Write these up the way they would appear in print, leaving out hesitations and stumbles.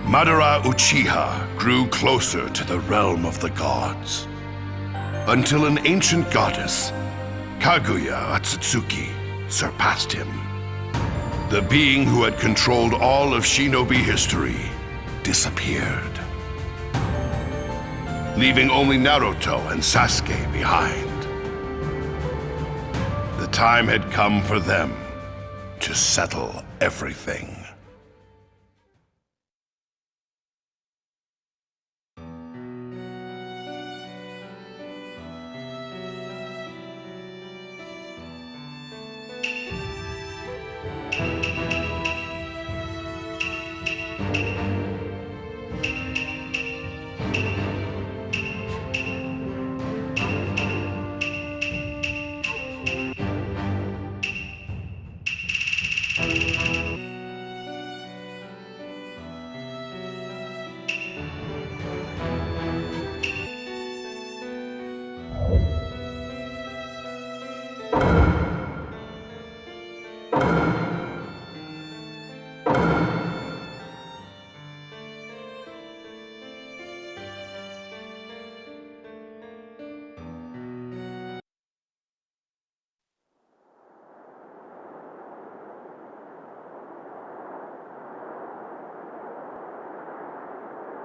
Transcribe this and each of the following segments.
Madara Uchiha grew closer to the realm of the gods, until an ancient goddess, Kaguya Otsutsuki, surpassed him. The being who had controlled all of shinobi history disappeared, leaving only Naruto and Sasuke behind. The time had come for them to settle everything.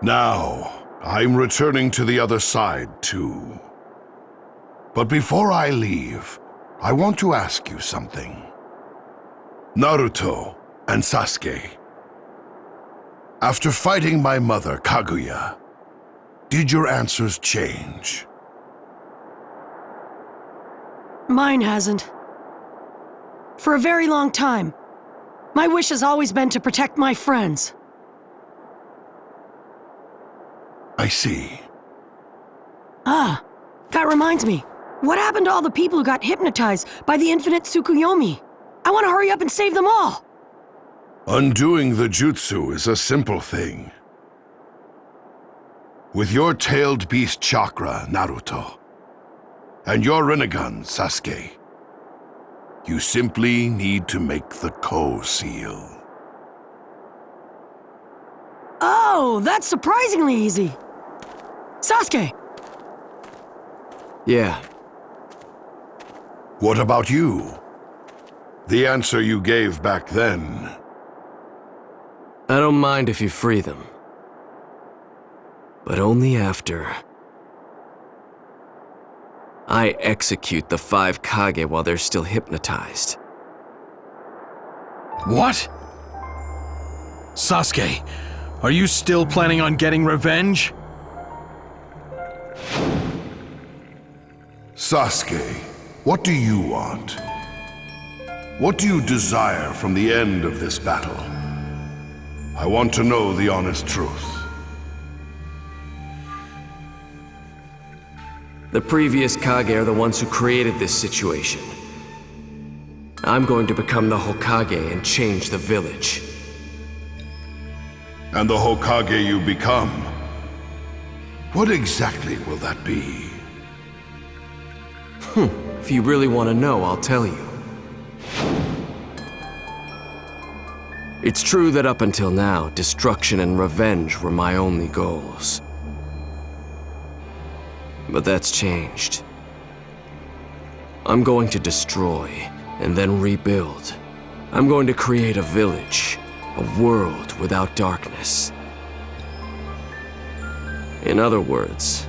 Now, I'm returning to the other side, too. But before I leave, I want to ask you something. Naruto and Sasuke, after fighting my mother, Kaguya, did your answers change? Mine hasn't. For a very long time, my wish has always been to protect my friends. I see. Ah, that reminds me. What happened to all the people who got hypnotized by the infinite Tsukuyomi? I want to hurry up and save them all! Undoing the jutsu is a simple thing. With your tailed beast chakra, Naruto, and your Rinnegan, Sasuke, you simply need to make the Ko-seal. Oh, that's surprisingly easy. Sasuke! Yeah. What about you? The answer you gave back then. I don't mind if you free them. But only after I execute the 5 Kage while they're still hypnotized. What? Sasuke, are you still planning on getting revenge? Sasuke, what do you want? What do you desire from the end of this battle? I want to know the honest truth. The previous Kage are the ones who created this situation. I'm going to become the Hokage and change the village. And the Hokage you become, what exactly will that be? If you really want to know, I'll tell you. It's true that up until now, destruction and revenge were my only goals. But that's changed. I'm going to destroy and then rebuild. I'm going to create a village, a world without darkness. In other words,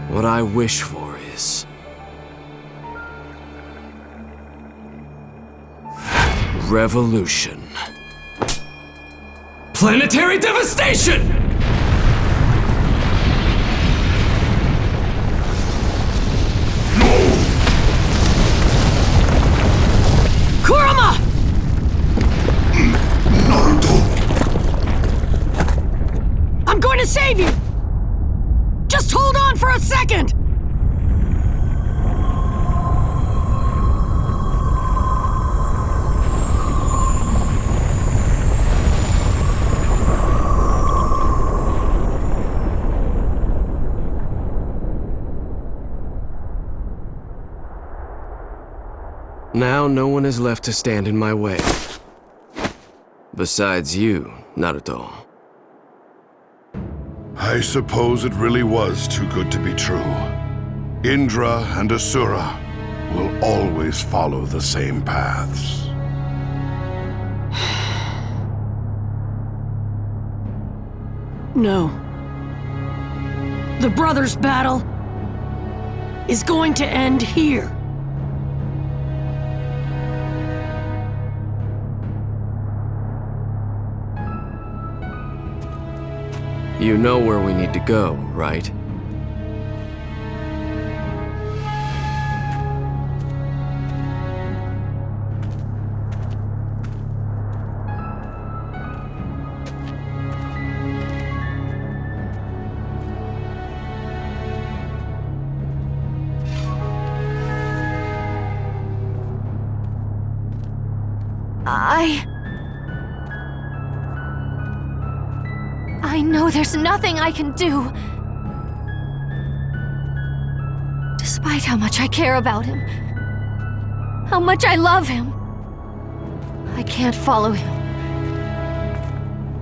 what I wish for is revolution. Planetary devastation! Kurama! Naruto! I'm going to save you! Just hold on for a second! Now no one is left to stand in my way. Besides you, Naruto. I suppose it really was too good to be true. Indra and Asura will always follow the same paths. No. The brothers' battle is going to end here. You know where we need to go, right? I know there's nothing I can do. Despite how much I care about him, how much I love him, I can't follow him.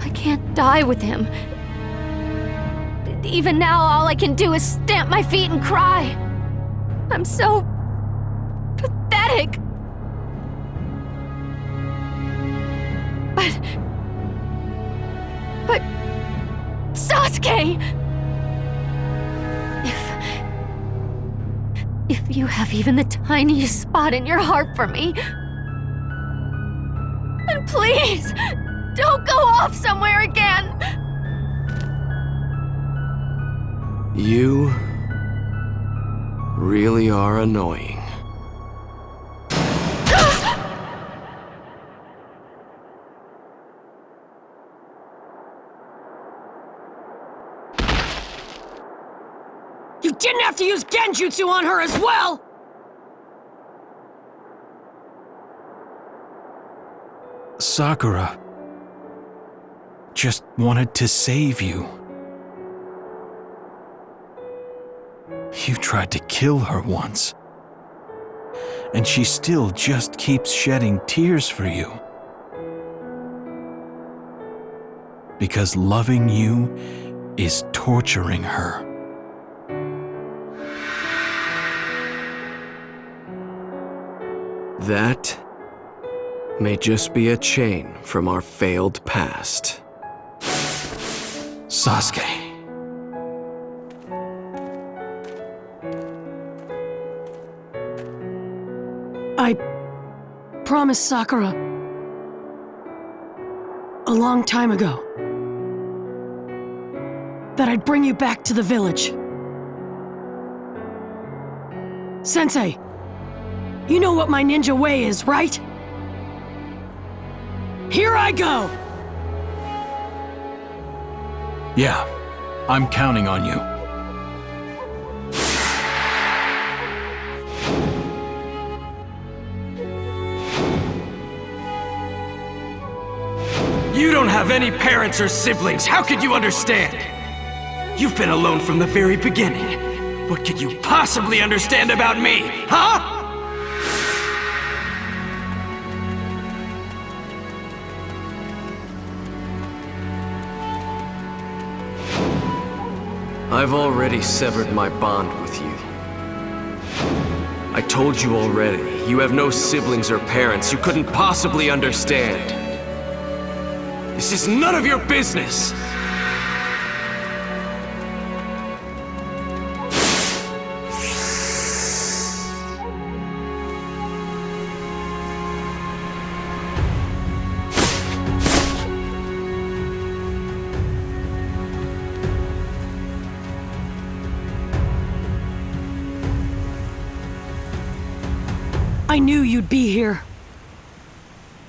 I can't die with him. Even now, all I can do is stamp my feet and cry. I'm so pathetic. But Sasuke! If you have even the tiniest spot in your heart for me, then please, don't go off somewhere again! You really are annoying. You didn't have to use genjutsu on her as well! Sakura just wanted to save you. You tried to kill her once, and she still just keeps shedding tears for you. Because loving you is torturing her. That may just be a chain from our failed past. Sasuke. I promised Sakura a long time ago that I'd bring you back to the village. Sensei, you know what my ninja way is, right? Here I go! Yeah, I'm counting on you. You don't have any parents or siblings. How could you understand? You've been alone from the very beginning. What could you possibly understand about me, huh? I've already severed my bond with you. I told you already, you have no siblings or parents. You couldn't possibly understand. This is none of your business! I knew you'd be here.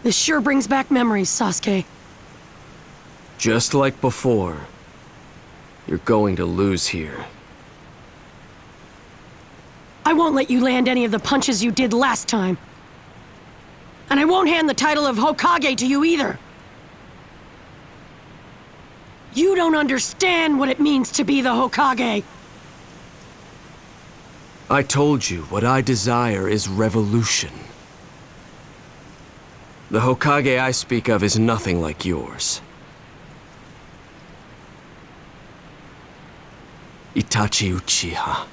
This sure brings back memories, Sasuke. Just like before, you're going to lose here. I won't let you land any of the punches you did last time. And I won't hand the title of Hokage to you either. You don't understand what it means to be the Hokage. I told you, what I desire is revolution. The Hokage I speak of is nothing like yours. Itachi Uchiha.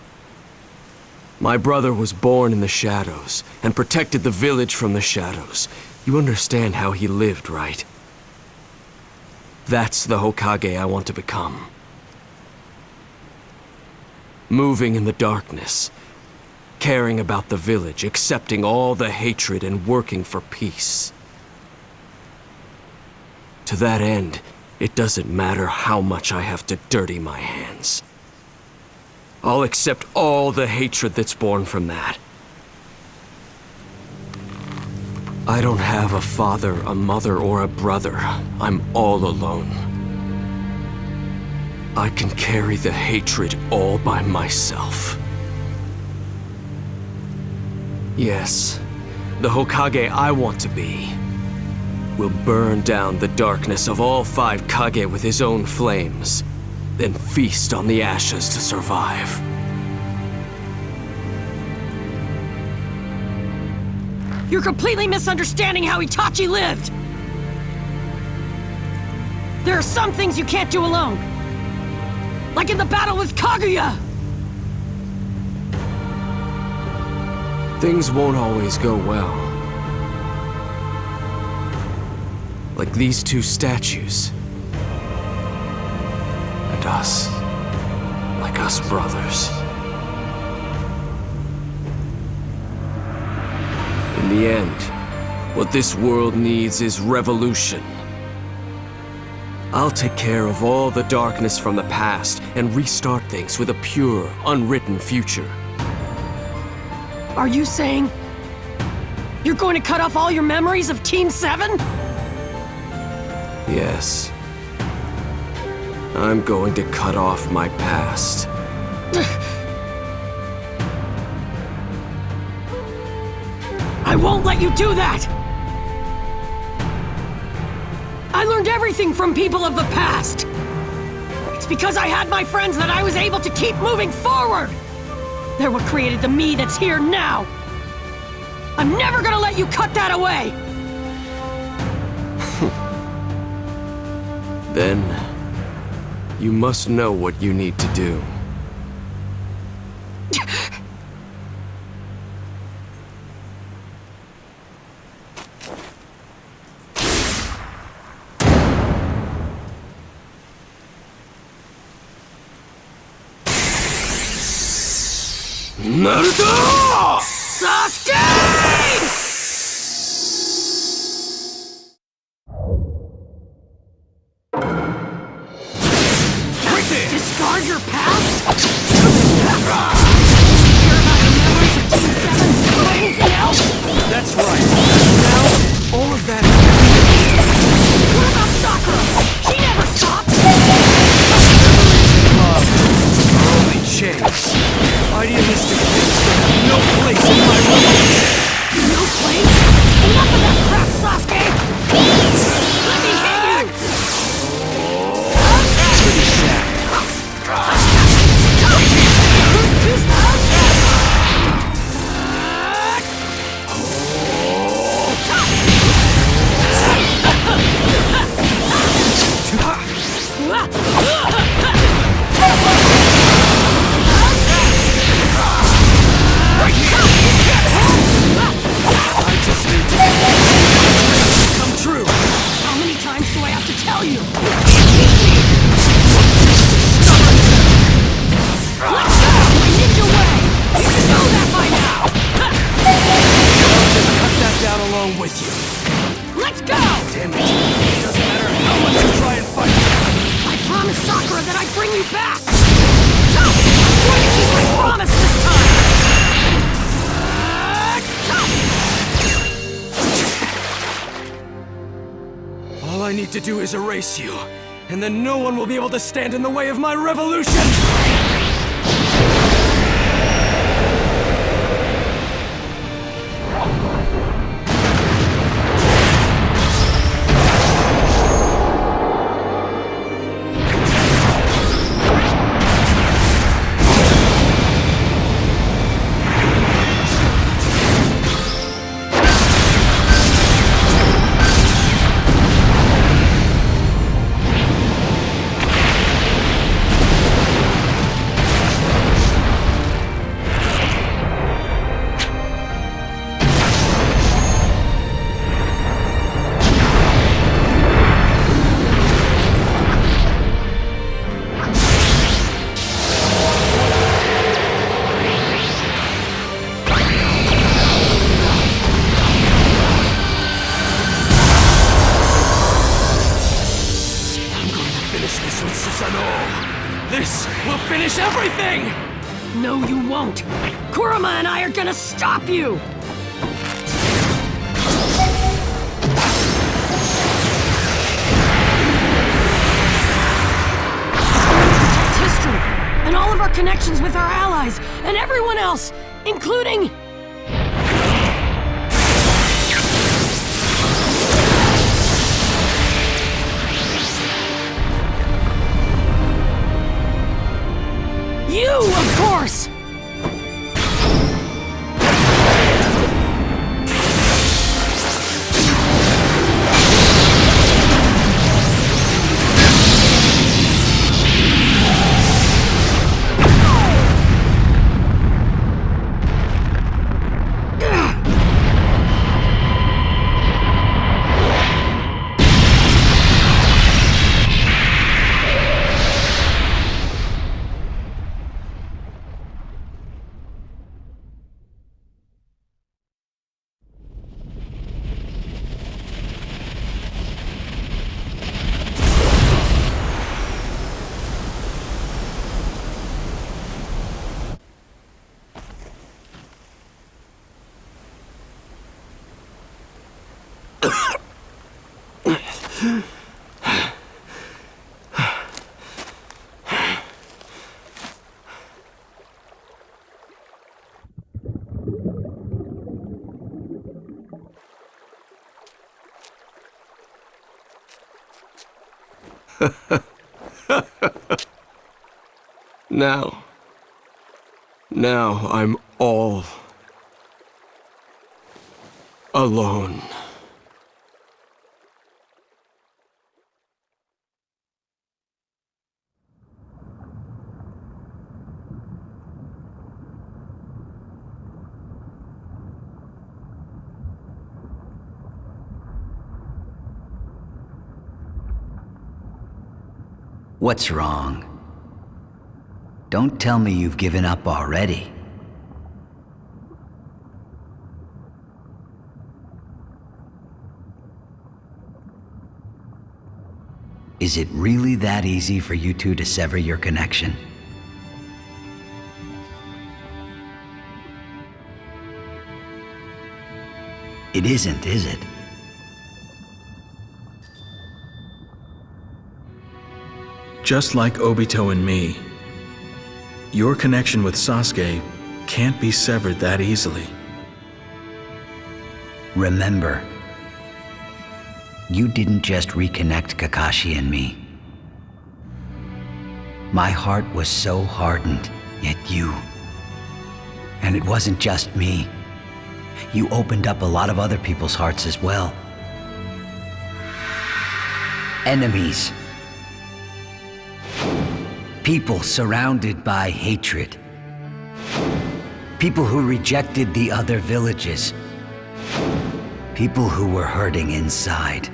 My brother was born in the shadows and protected the village from the shadows. You understand how he lived, right? That's the Hokage I want to become. Moving in the darkness, caring about the village, accepting all the hatred and working for peace. To that end, it doesn't matter how much I have to dirty my hands. I'll accept all the hatred that's born from that. I don't have a father, a mother, or a brother. I'm all alone. I can carry the hatred all by myself. Yes, the Hokage I want to be will burn down the darkness of all 5 Kage with his own flames, then feast on the ashes to survive. You're completely misunderstanding how Itachi lived! There are some things you can't do alone. Like in the battle with Kaguya! Things won't always go well. Like these 2 statues. And us. Like us brothers. In the end, what this world needs is revolution. I'll take care of all the darkness from the past and restart things with a pure, unwritten future. Are you saying you're going to cut off all your memories of Team 7? Yes. I'm going to cut off my past. I won't let you do that! I learned everything from people of the past! It's because I had my friends that I was able to keep moving forward! They're what created the me that's here now! I'm never gonna let you cut that away! Then, you must know what you need to do. Naruto! Sasuke! Discard your past? Care about your memories of Team 7 or anything else? That's right. Now, all of that is... What about Sakura? She never stopped! love are only chains. Idealistic things that have no place in my life. No place? Enough of that crap, Sasuke! Let me hit you! Pretty sad. Come true! How many times do I have to tell you? Let's go! My ninja way! You should know that by now! I'll just cut that down along with you. Let's go! Damn it. It doesn't matter how much you try and fight. I promised Sakura that I'd bring you back! I'm going to keep my promise this time! All I need to do is erase you, and then no one will be able to stand in the way of my revolution! finish this with Susanoo! This will finish everything! No, you won't! Kurama and I are gonna stop you! Protect history, and all of our connections with our allies, and everyone else, including... you, of course! Now I'm all alone. What's wrong? Don't tell me you've given up already. Is it really that easy for you two to sever your connection? It isn't, is it? Just like Obito and me, your connection with Sasuke can't be severed that easily. Remember, you didn't just reconnect Kakashi and me. My heart was so hardened, yet you. And it wasn't just me. You opened up a lot of other people's hearts as well. Enemies. People surrounded by hatred. People who rejected the other villages. People who were hurting inside.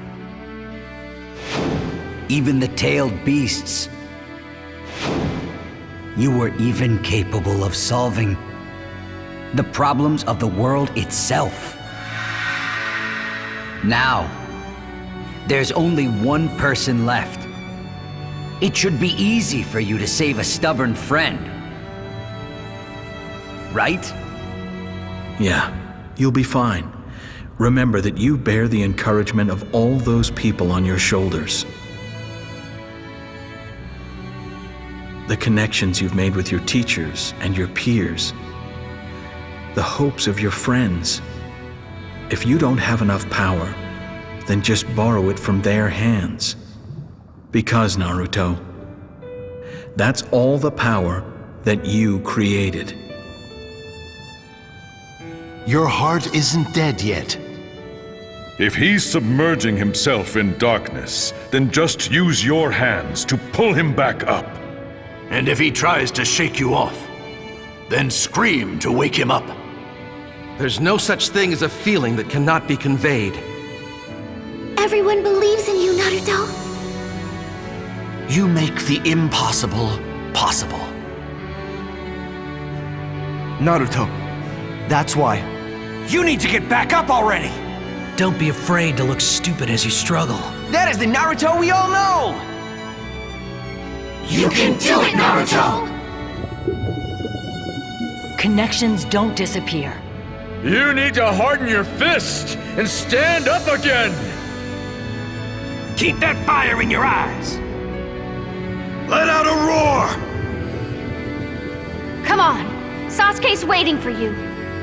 Even the tailed beasts. You were even capable of solving the problems of the world itself. Now, there's only one person left. It should be easy for you to save a stubborn friend. Right? Yeah, you'll be fine. Remember that you bear the encouragement of all those people on your shoulders. The connections you've made with your teachers and your peers. The hopes of your friends. If you don't have enough power, then just borrow it from their hands. Because, Naruto, that's all the power that you created. Your heart isn't dead yet. If he's submerging himself in darkness, then just use your hands to pull him back up. And if he tries to shake you off, then scream to wake him up. There's no such thing as a feeling that cannot be conveyed. Everyone believes in you, Naruto. You make the impossible possible. Naruto, that's why. You need to get back up already! Don't be afraid to look stupid as you struggle. That is the Naruto we all know! can do it, Naruto! Connections don't disappear. You need to harden your fist and stand up again! Keep that fire in your eyes! Let out a roar! Come on! Sasuke's waiting for you.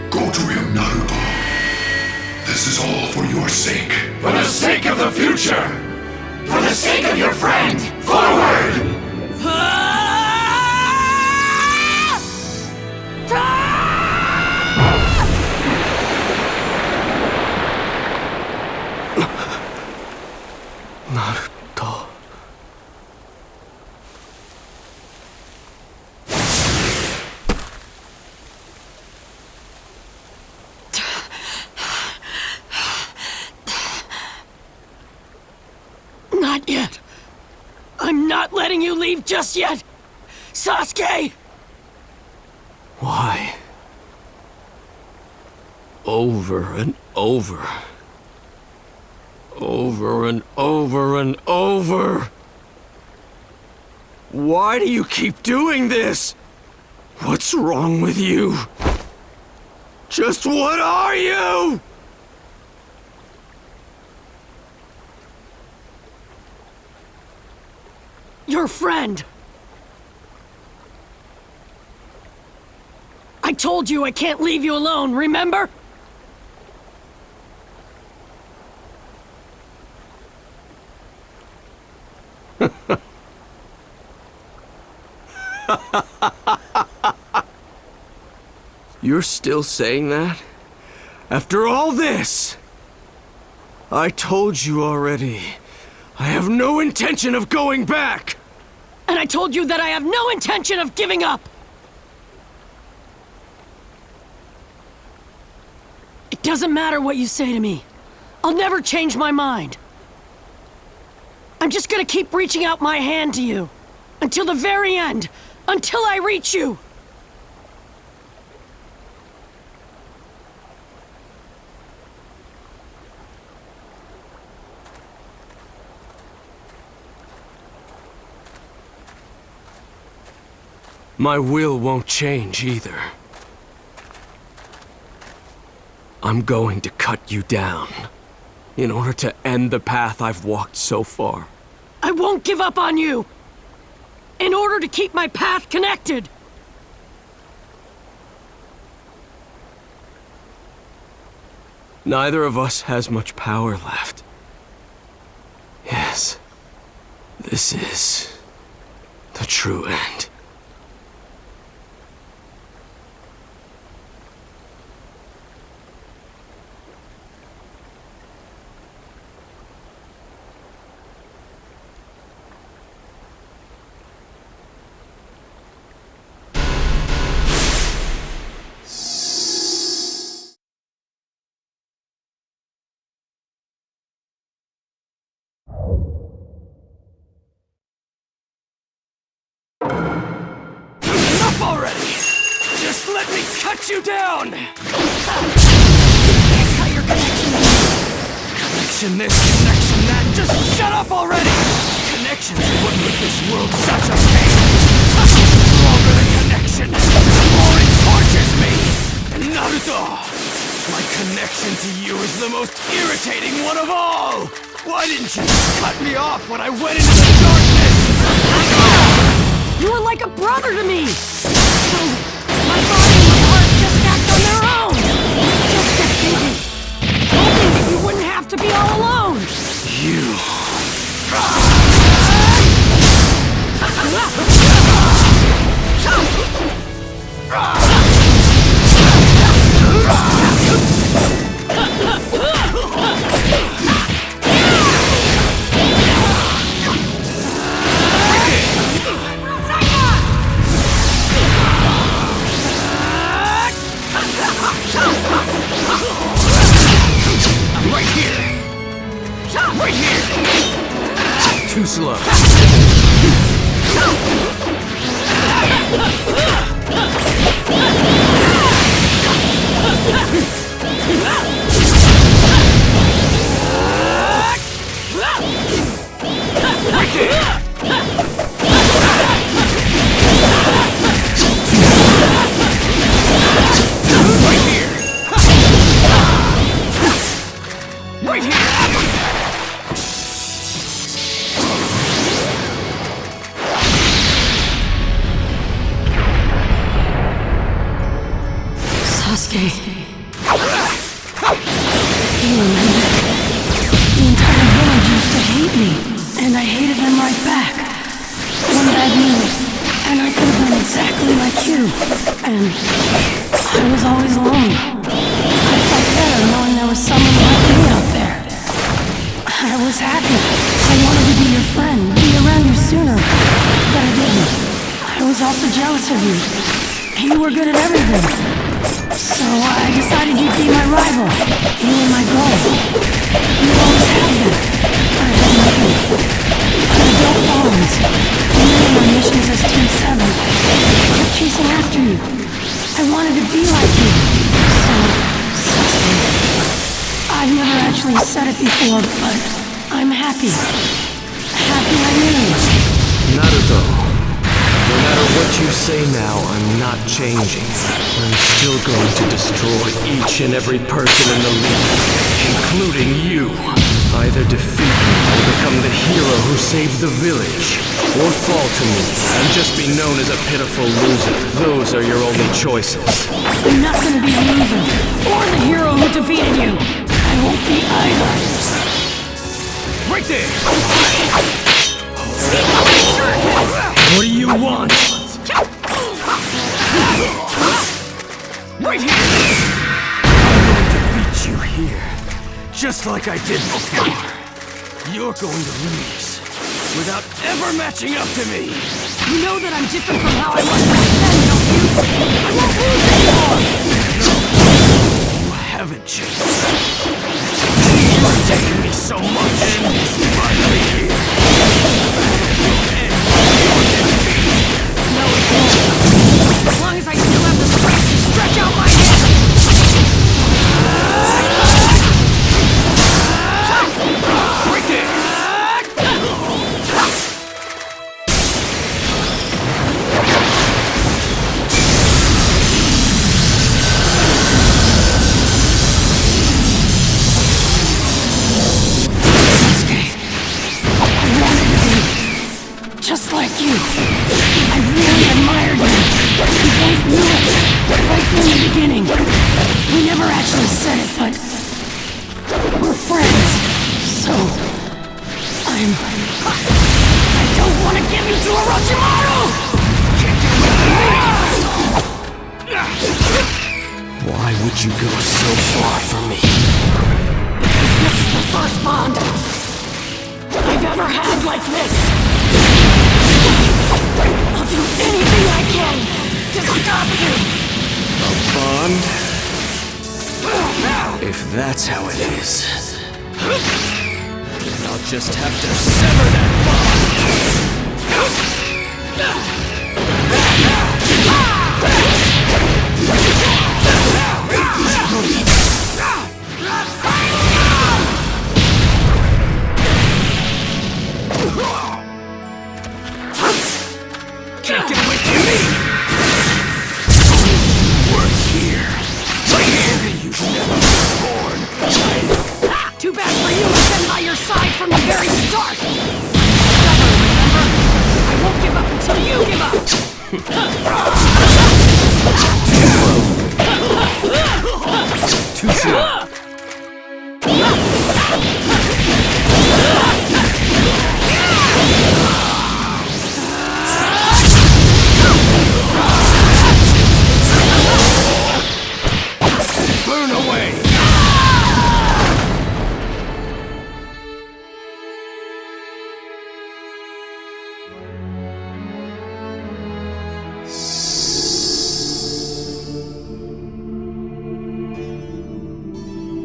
Go to him, Naruto. This is all for your sake. For the sake of the future! For the sake of your friend! Forward! Naruto. Not yet. I'm not letting you leave just yet. Sasuke! Why? Over and over. Over and over and over. Why do you keep doing this? What's wrong with you? Just what are you? Your friend. I told you I can't leave you alone, remember? You're still saying that? After all this? I told you already. I have no intention of going back! And I told you that I have no intention of giving up! It doesn't matter what you say to me. I'll never change my mind. I'm just gonna keep reaching out my hand to you. Until the very end. Until I reach you. My will won't change either. I'm going to cut you down in order to end the path I've walked so far. I won't give up on you! In order to keep my path connected! Neither of us has much power left. Yes, this is the true end. Enough already! Just let me cut you down! Cut your connection! Connection this, connection that, just shut up already! Connections are what make this world such a pain! The longer the connection, the more it tortures me! Naruto! My connection to you is the most irritating one of all! Why didn't you cut me off when I went into the darkness? You were like a brother to me! So, my body and my heart just act on their own! Just kept thinking, hoping that you wouldn't have to be all alone! You... Right here! Too slow. Right there! Sasuke. Do you remember? The entire village used to hate me, and I hated them right back. One bad move, and I could have been exactly like you. And I was always alone. I felt better knowing there was someone like me out there. I was happy. I wanted to be your friend, be around you sooner, but I didn't. I was also jealous of you. You were good at everything. So I decided you'd be my rival. You were my goal. You always have been. I had nothing. But I built bonds. And then in our missions as Team 7, I kept chasing after you. I wanted to be like you. So, Sasuke, I've never actually said it before, but I'm happy. Happy I knew you. Naruto, no matter what you say now, I'm not changing. I'm still going to destroy each and every person in the league, including you. Either defeat me and become the hero who saved the village, or fall to me and just be known as a pitiful loser. Those are your only choices. I'm not gonna be a loser, or the hero who defeated you. I won't be either. Right there! What do you want? Right here! I'm going to beat you here, just like I did before. You're going to lose, without ever matching up to me. You know that I'm different from how I was back then, don't you? I won't lose anymore! You haven't changed. You're taking me so much. And it's finally here. No, it won't. As long as I still have the strength to stretch out my hand. Right there! Just like you. I really admired you. We both knew it. Right from the beginning. We never actually said it, but we're friends. So I don't want to give you to Orochimaru! Why would you go so far from me? Because this is the first bond I've ever had like this. I'll do anything I can to stop you! A bond? If that's how it is, then I'll just have to sever that Can't get away from me! Works here. Right here, you've never been born. Too bad for you, I've been by your side from the very start! Stubborn, remember? I won't give up until you give up! Too soon. Burn away!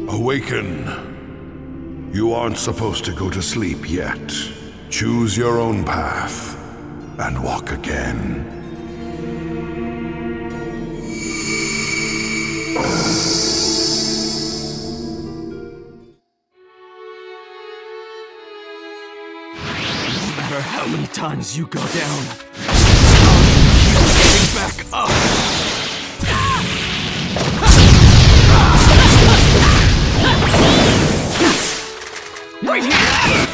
Awaken. You aren't supposed to go to sleep yet. Choose your own path and walk again. No matter how many times you go down, I'll keep getting back up! Right here!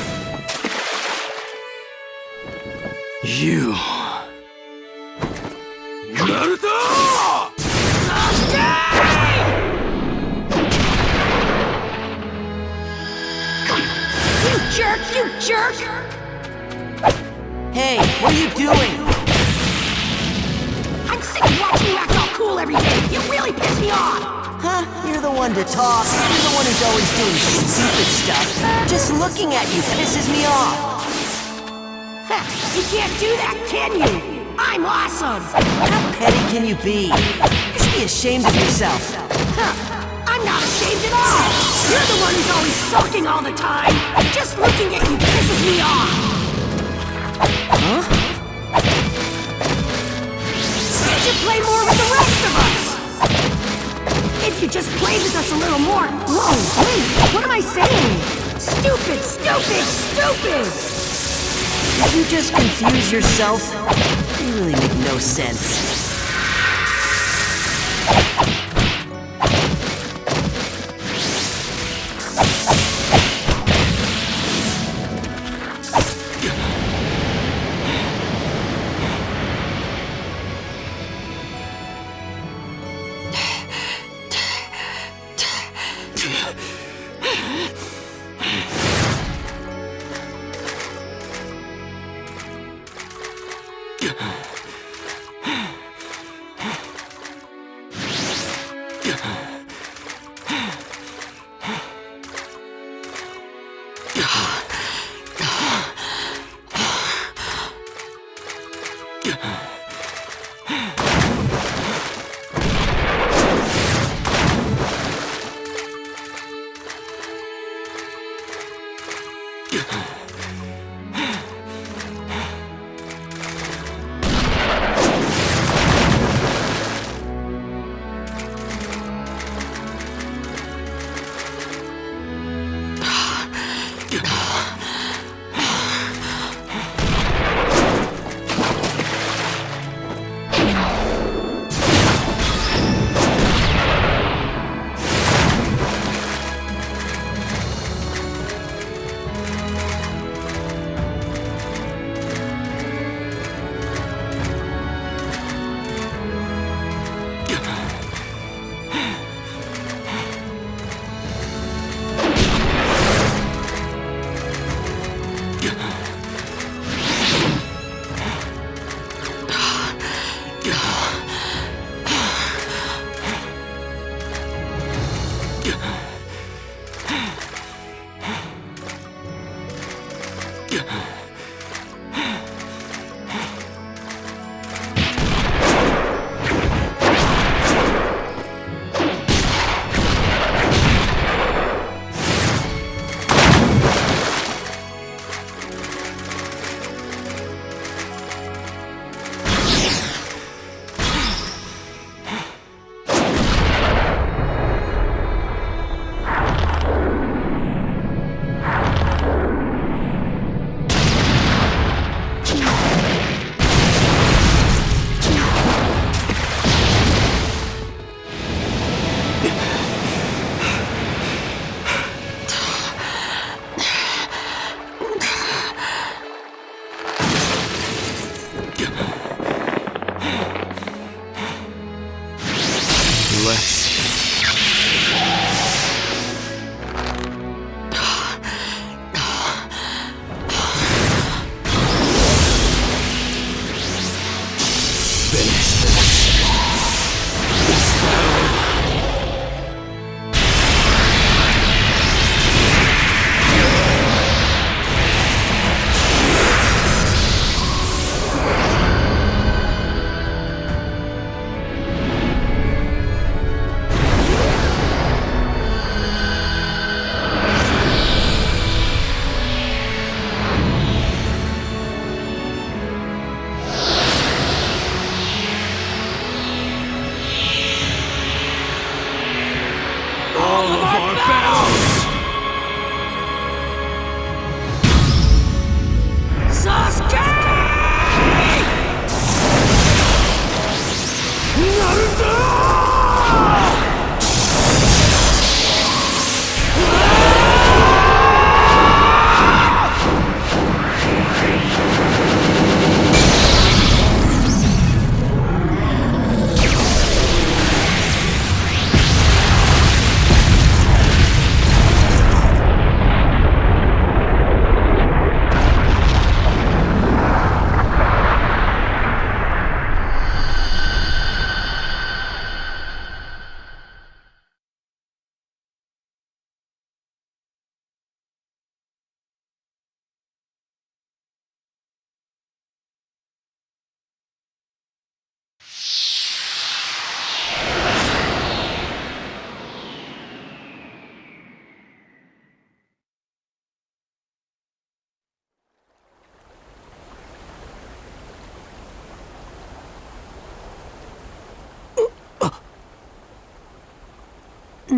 You... Naruto! Sasuke! jerk, you jerk! Hey, what are you doing? I'm sick of watching you act all cool every day. You really piss me off! Huh? You're the one to talk. You're the one who's always doing stupid stuff. Just looking at you pisses me off. Ha, you can't do that, can you? I'm awesome! How petty can you be? You should be ashamed of yourself. Huh, I'm not ashamed at all! You're the one who's always sulking all the time! Just looking at you pisses me off! Huh? You should play more with the rest of us! If you just played with us a little more... Whoa, wait, what am I saying? Stupid, stupid, stupid! Did you just confuse yourself? You really make no sense.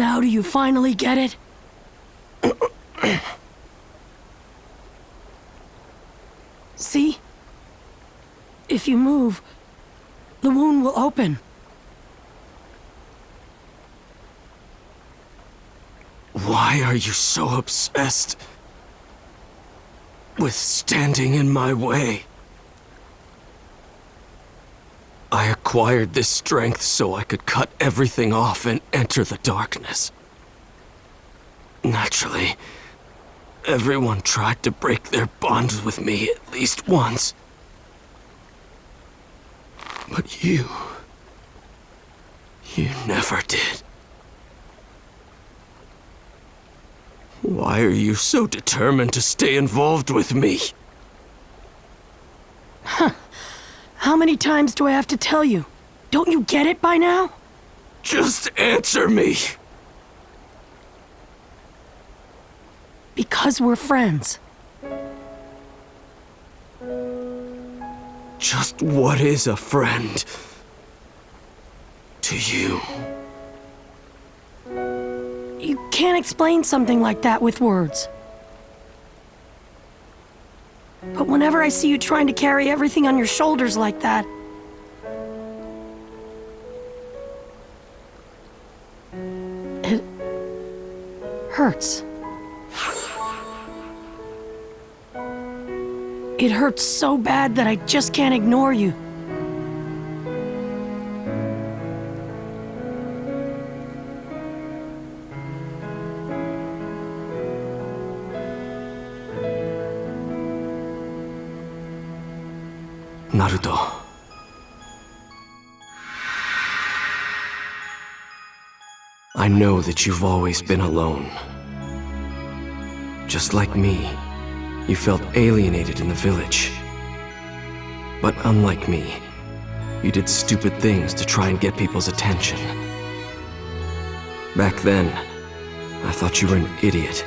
Now do you finally get it? See? If you move, the wound will open. Why are you so obsessed with standing in my way? I acquired this strength so I could cut everything off and enter the darkness. Naturally, everyone tried to break their bonds with me at least once. But you never did. Why are you so determined to stay involved with me? How many times do I have to tell you? Don't you get it by now? Just answer me. Because we're friends. Just what is a friend to you? You can't explain something like that with words. But whenever I see you trying to carry everything on your shoulders like that, it hurts. It hurts so bad that I just can't ignore you. Naruto. I know that you've always been alone. Just like me, you felt alienated in the village. But unlike me, you did stupid things to try and get people's attention. Back then, I thought you were an idiot,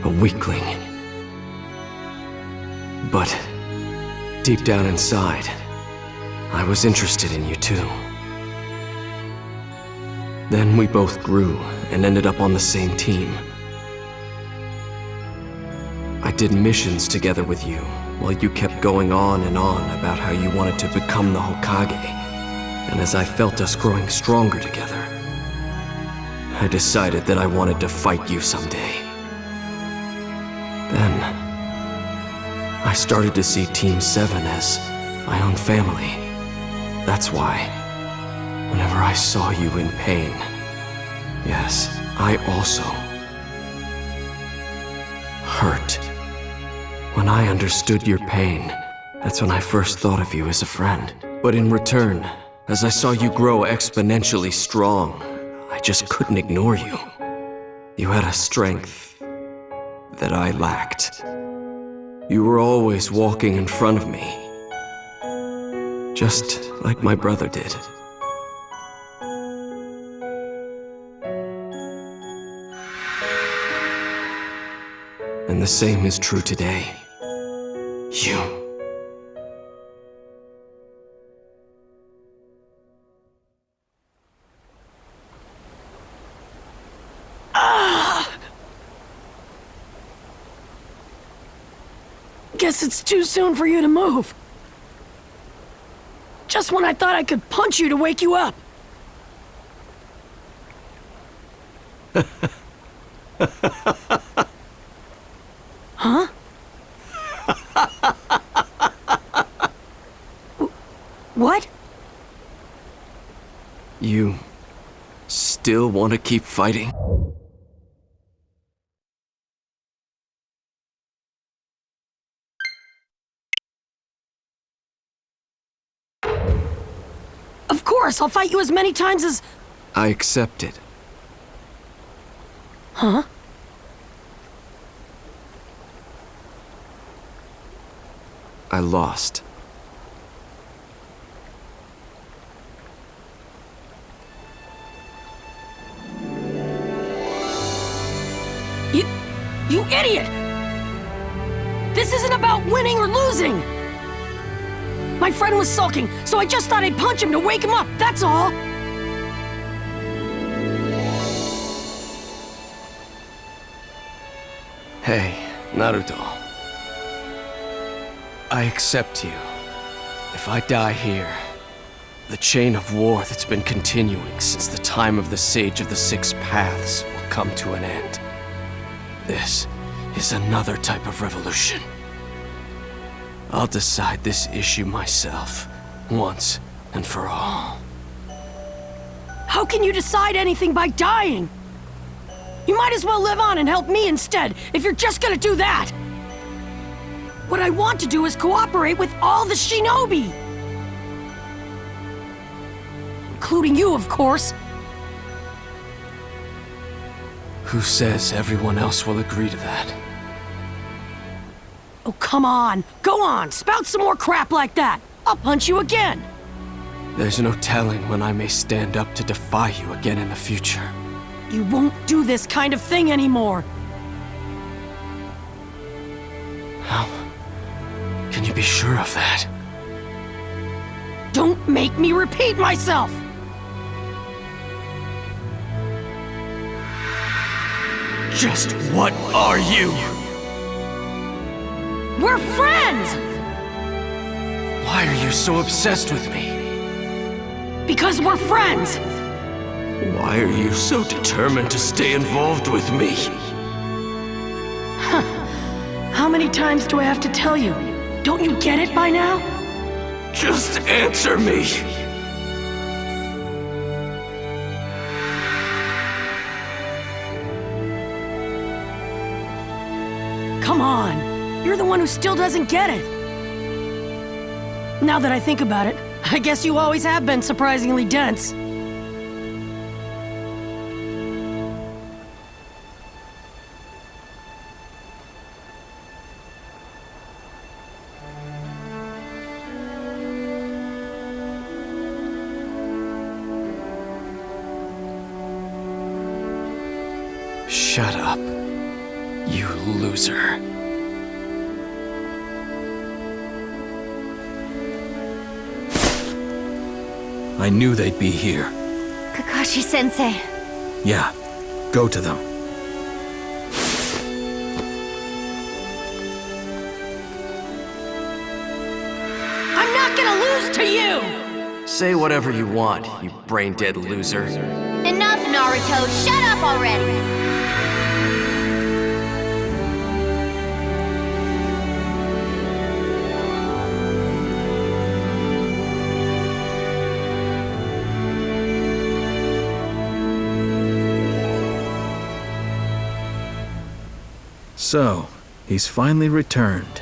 a weakling. But deep down inside, I was interested in you too. Then we both grew and ended up on the same team. I did missions together with you, while you kept going on and on about how you wanted to become the Hokage. And as I felt us growing stronger together, I decided that I wanted to fight you someday. Then, I started to see Team 7 as my own family. That's why, whenever I saw you in pain, yes, I also hurt. When I understood your pain, that's when I first thought of you as a friend. But in return, as I saw you grow exponentially strong, I just couldn't ignore you. You had a strength that I lacked. You were always walking in front of me, just like my brother did. And the same is true today. You. Guess it's too soon for you to move. Just when I thought I could punch you to wake you up. Huh? What? You still want to keep fighting? Of course, I'll fight you as many times as... I accept it. Huh? I lost. You idiot! This isn't about winning or losing! My friend was sulking, so I just thought I'd punch him to wake him up, that's all! Hey, Naruto. I accept you. If I die here, the chain of war that's been continuing since the time of the Sage of the Six Paths will come to an end. This is another type of revolution. I'll decide this issue myself, once and for all. How can you decide anything by dying? You might as well live on and help me instead, if you're just gonna do that! What I want to do is cooperate with all the shinobi! Including you, of course. Who says everyone else will agree to that? Oh, come on! Go on! Spout some more crap like that! I'll punch you again! There's no telling when I may stand up to defy you again in the future. You won't do this kind of thing anymore! How can you be sure of that? Don't make me repeat myself! Just what are you? We're friends! Why are you so obsessed with me? Because we're friends! Why are you so determined to stay involved with me? How many times do I have to tell you? Don't you get it by now? Just answer me! Come on! You're the one who still doesn't get it! Now that I think about it, I guess you always have been surprisingly dense. Shut up, you loser. I knew they'd be here. Kakashi-sensei. Yeah, go to them. I'm not gonna lose to you! Say whatever you want, you brain-dead loser. Enough, Naruto. Shut up already! So, he's finally returned.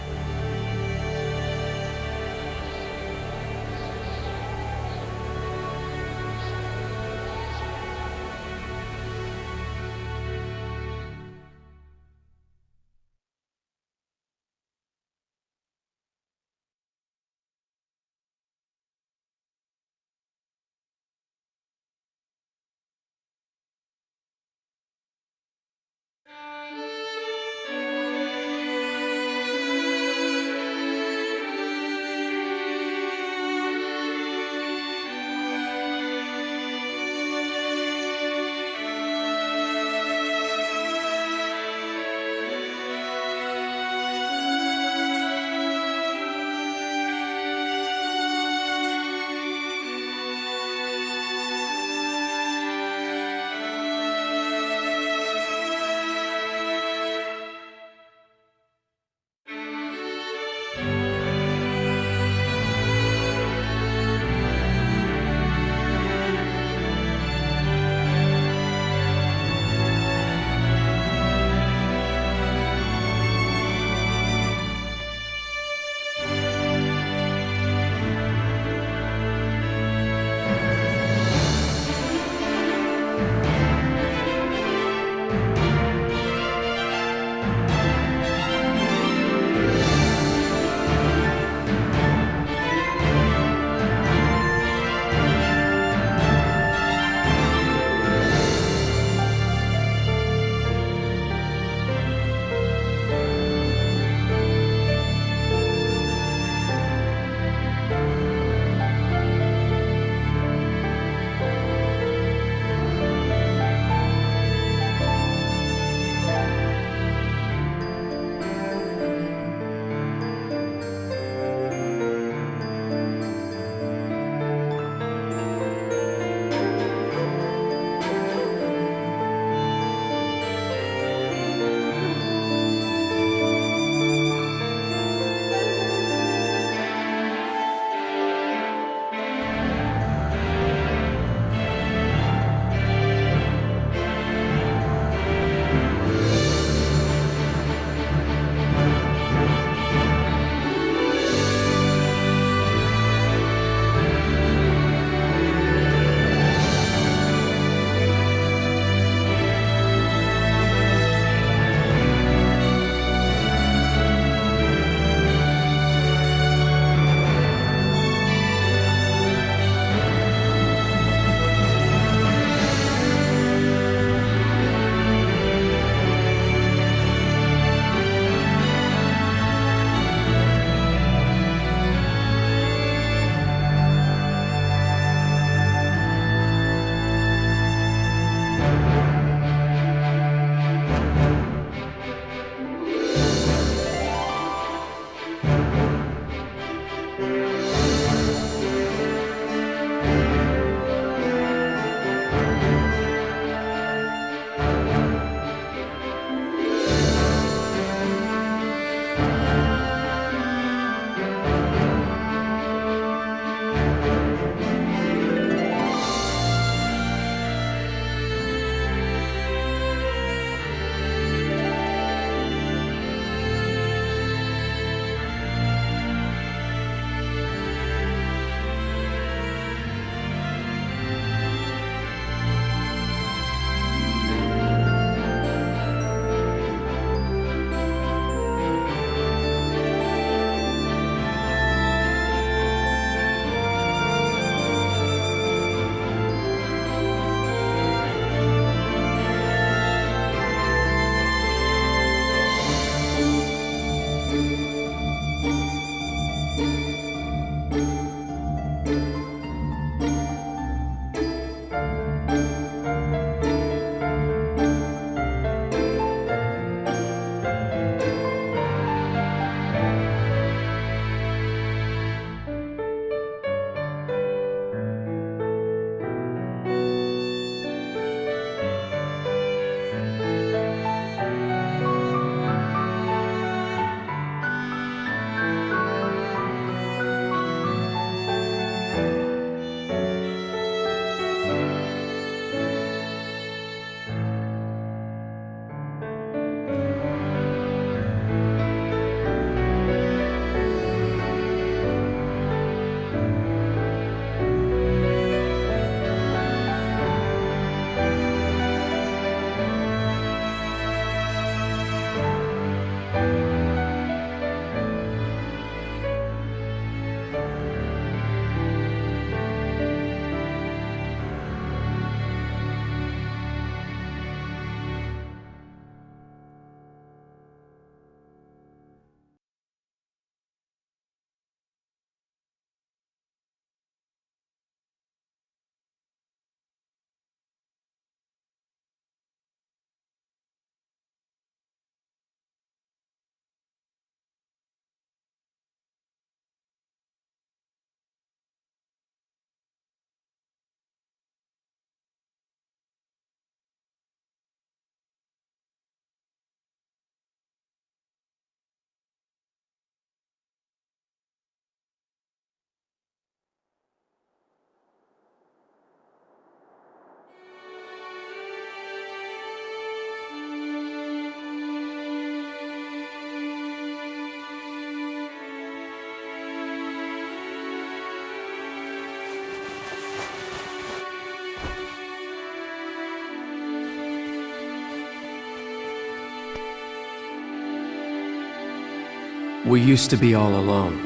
We used to be all alone,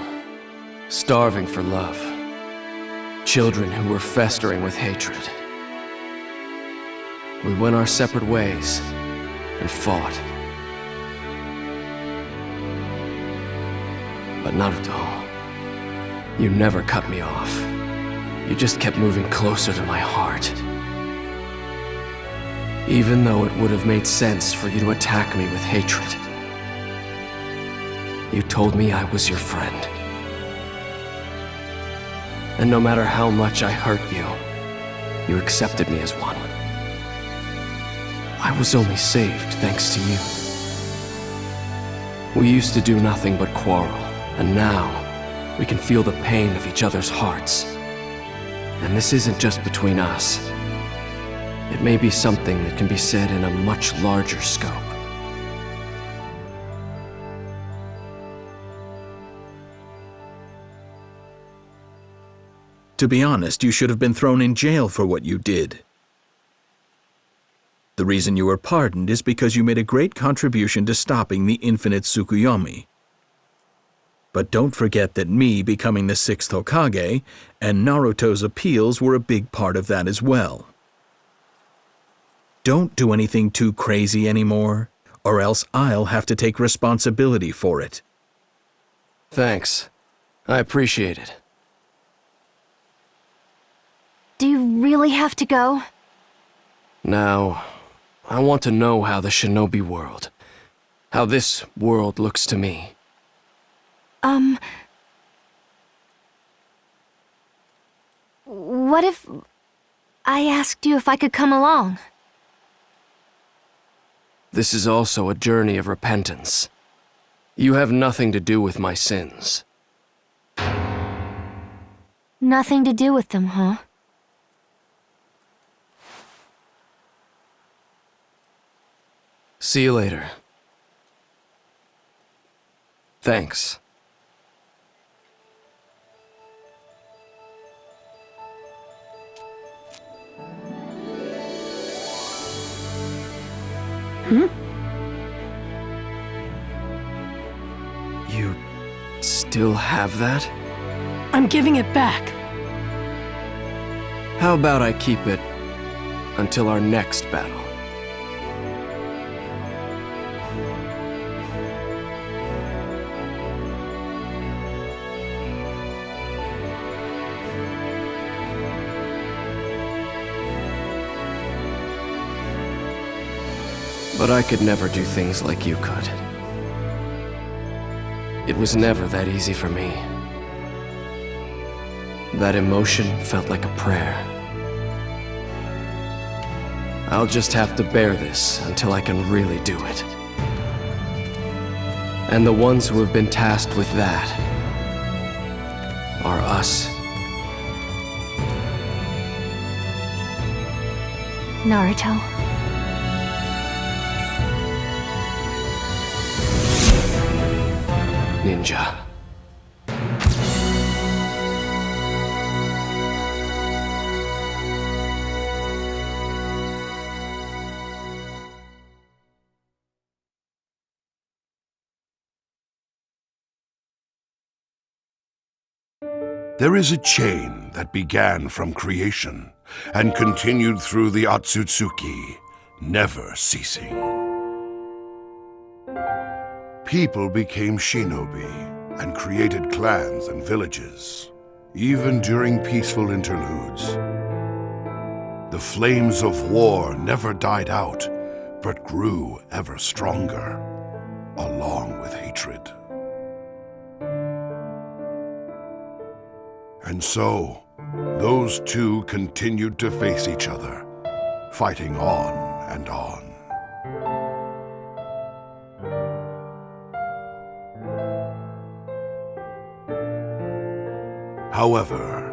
starving for love. Children who were festering with hatred. We went our separate ways and fought. But Naruto, you never cut me off. You just kept moving closer to my heart. Even though it would have made sense for you to attack me with hatred. You told me I was your friend. And no matter how much I hurt you, you accepted me as one. I was only saved thanks to you. We used to do nothing but quarrel, and now we can feel the pain of each other's hearts. And this isn't just between us. It may be something that can be said in a much larger scope. To be honest, you should have been thrown in jail for what you did. The reason you were pardoned is because you made a great contribution to stopping the infinite Tsukuyomi. But don't forget that me becoming the 6th Hokage and Naruto's appeals were a big part of that as well. Don't do anything too crazy anymore, or else I'll have to take responsibility for it. Thanks. I appreciate it. Do you really have to go? Now, I want to know how the shinobi world, how this world looks to me. What if I asked you if I could come along? This is also a journey of repentance. You have nothing to do with my sins. Nothing to do with them, huh? See you later. Thanks. You still have that? I'm giving it back. How about I keep it until our next battle? But I could never do things like you could. It was never that easy for me. That emotion felt like a prayer. I'll just have to bear this until I can really do it. And the ones who have been tasked with that are us. Naruto. Ninja. There is a chain that began from creation and continued through the Otsutsuki, never ceasing. People became shinobi and created clans and villages, even during peaceful interludes. The flames of war never died out, but grew ever stronger, along with hatred. And so, those two continued to face each other, fighting on and on. However,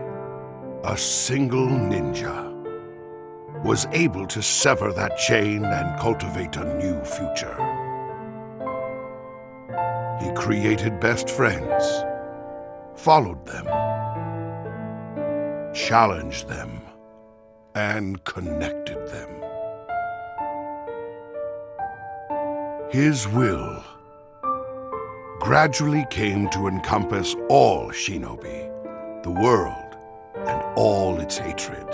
a single ninja was able to sever that chain and cultivate a new future. He created best friends, followed them, challenged them, and connected them. His will gradually came to encompass all shinobi, the world, and all its hatred,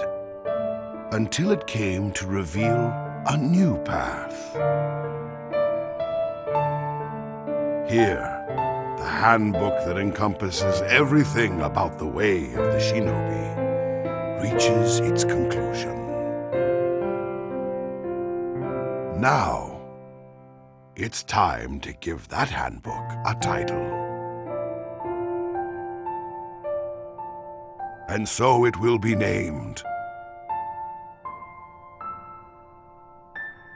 until it came to reveal a new path. Here, the handbook that encompasses everything about the way of the shinobi reaches its conclusion. Now, it's time to give that handbook a title. And so it will be named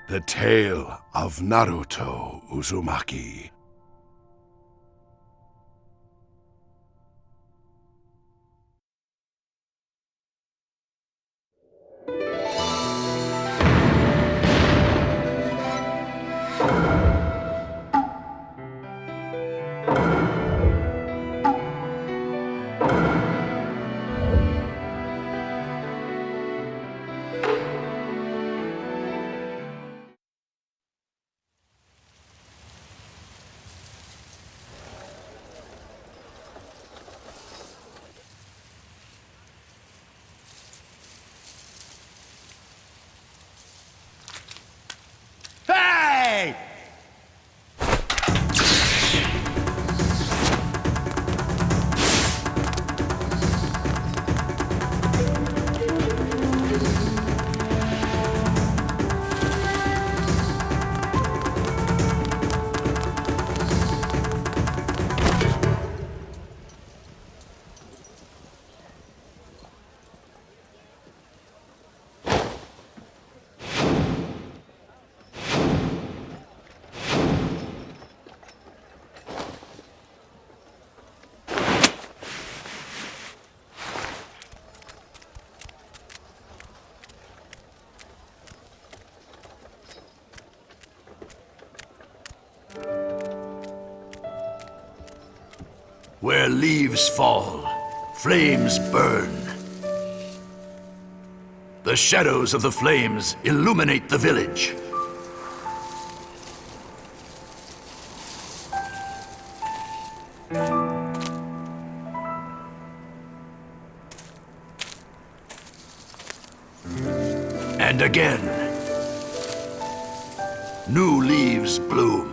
The Tale of Naruto Uzumaki. Hey! Where leaves fall, flames burn. The shadows of the flames illuminate the village. And again, new leaves bloom.